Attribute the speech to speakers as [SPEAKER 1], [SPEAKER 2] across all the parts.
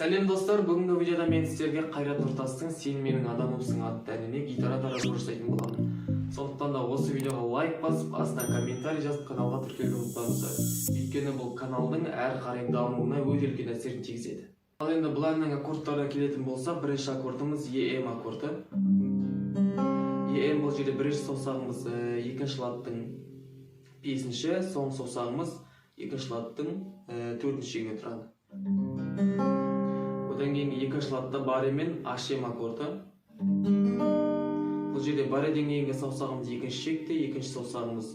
[SPEAKER 1] Сәлем достар, бүгінгі видеода мен сіздерге Қайрат Нұртастың «Сен менің адамымсың» атты әніне гитара тарап көрсететін боламын. Сондықтан да осы видеоға лайк басып, астына комментарий жазып, каналға тіркелуді ұмытпаңыздар. Өйткені бұл каналдың әрі қарай дамуына өте үлкен әсерін тигізеді. Ал енді бұл әннің аккордтарына келетін болсақ, бірінші аккордымыз EM аккорды. EM бұл жерде бірінші саусағымыз екінші латтың бесінші, соңғы саусағымыз екінші латтың төртінші шегіне тұрады. Одан кейінгі екінші латта баре мен HM аккорды. Бұл жерде баре деңгейінде саусағымыз екінші шекте, екінші саусағымыз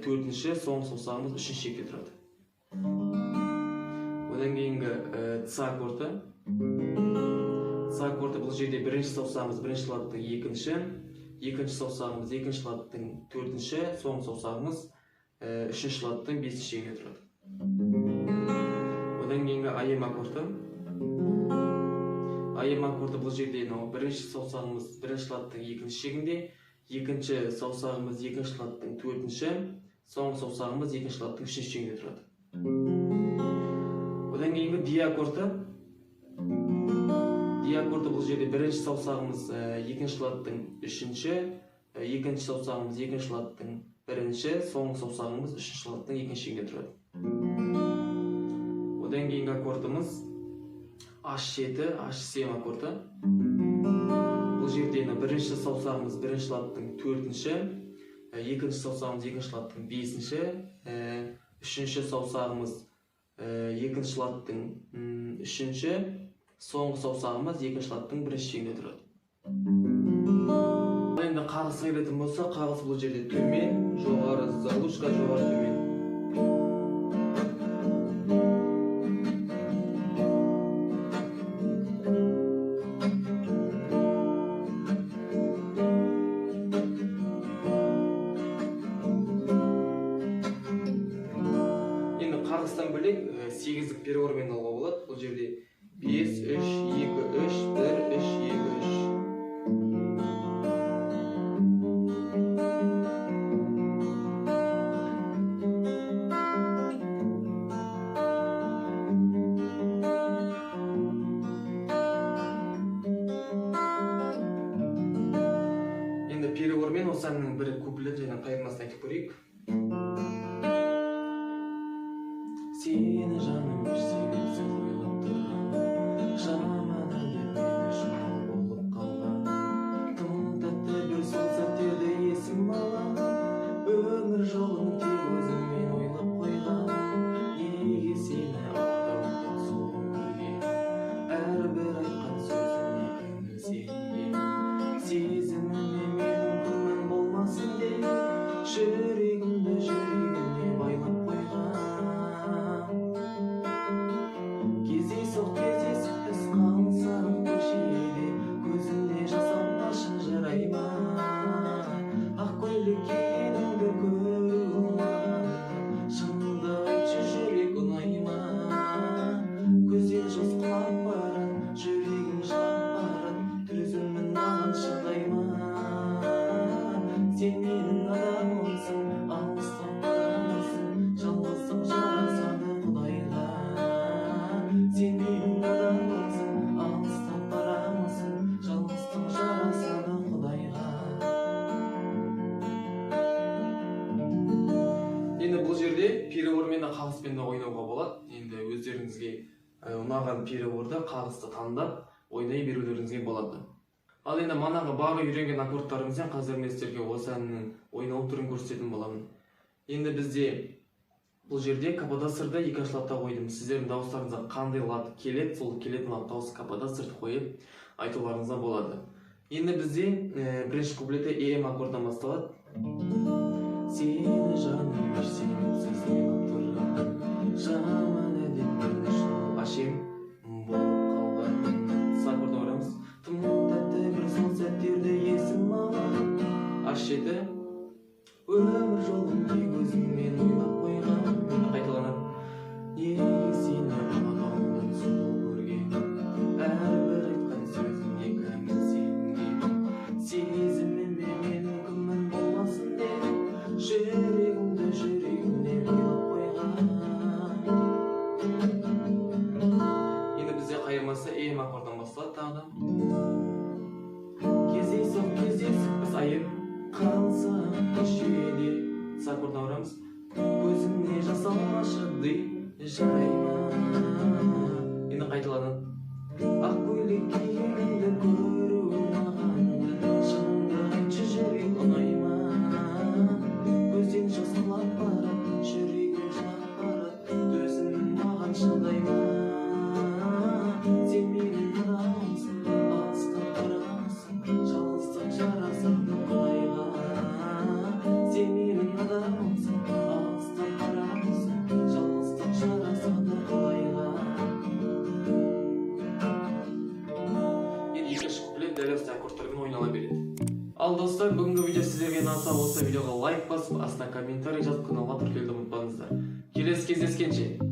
[SPEAKER 1] төртінші, соңғы саусағымыз үшінші шекте тұрады. Одан кейінгі С аккорды. С аккорды бұл жерде бірінші саусағымыз бірінші латтың екінші саусағымыз екінші латтың төртінші, соңғы саусағымыз үшінші латтың бесінші шегіне тұрады. Одан кейінгі IM аккорды. IM аккорды бұл жерде бірінші саусағымыз бірінші латтың екінші шегінде, екінші саусағымыз екінші латтың төртінші, соңғы саусағымыз екінші латтың үшінші шегінде тұрады. Одан кейінгі D аккорды. D аккорды бұл жерде бірінші саусағымыз екінші латтың үшінші, екінші саусағымыз екінші латтың бірінші, соңғы саусағымыз үшінші латтың екінші шегінде тұрады. Одан кейінгі аккордымыз H7, H7 аккорды. Бұл жерде бірінші саусағымыз бірінші латтың төртінші, екінші саусағымыз екінші латтың бесінші, үшінші саусағымыз екінші латтың үшінші, соңғы саусағымыз екінші латтың бірінші шегінде тұрады. Енді қағысқа келетін болса, қағыс бұл жерде төмен, жоғары, залушка, жоғары, төмен. Қағыстан бөлек 8-дік переормен алуға болады. Бұл жерде 5, 3, 2, 3, 1, 3, 2, 3. Енді переормен осы әннің бір куплет және қайырмасын айтып көрейік. Сені жаным бір себепсіз ойлап тұрған, жаман әлем мені жұмал болып қалған. Тым тәтті бір сол сәттерде есім алам, өмір жолын тек өзіңмен ойлап қойған. Неге сені алдаудан сол өмірге, әрбір айтқан сөзіңе көңіл сенген. Сезіміме менің күмән болмасын деп, жүрегімді жүрегіне байлап қойған. Кездейсоқ біз қалсақ көшеде, көзінде жас алмашын жарай ма? Ақ көйлек кигеніңді көру маған, шынымды айтшы жүрек ұнай ма? Көзден жас құлап барад, жүрегім жылап барад, төзімін маған шыдай ма? Сен менің адамымсың, алыстап барамысың, жалғыздық жарасады Құдайға. Сен менің адамымсың, алыстап барамысың, жалғыздық жарасады Құдайға. Енді бұл жерде переормен де қағыспен де ойнауға болады. Енді өздеріңізге ұнаған переорды, қағысты таңдап ойнай берулеріңізге болады. Ал енді манағы бағы үйренген аккордтарымызбен қазір мен сіздерге осы әннің ойнау түрін көрсететін боламын. Енді бізде бұл жерде каподастрды екінші латта қойдым. Сіздердің дауыстарыңызға қандай лат келеді, сол келетін лат дауысы каподастрды қойып айтуларыңызға болады. Енді бізде бірінші куплеті EM аккордынан басталады. Сені жаным бір себепсіз ойлап тұрған, жаман әлем мені жұмал HM болып қалған. С аккордына барамыз. Тым тәтті бір сол сәттерде есім алам, H7. Өмір жолын тек өзіңмен ойлап қойған. Қайталанады. Неге сені алдаудан сол көрген, әрбір айтқан сөзіңе көңіл сенген. Сезіміме менің күмән болмасын деп, жүрегімді жүрегіне ойлап қойған. Енді бізде достар, бүгінгі видео сіздерге ұнаса, осы видеоға лайк басып, астына комментарий жазып, каналға тіркелуді ұмытпаңыздар. Келесі кездескенше.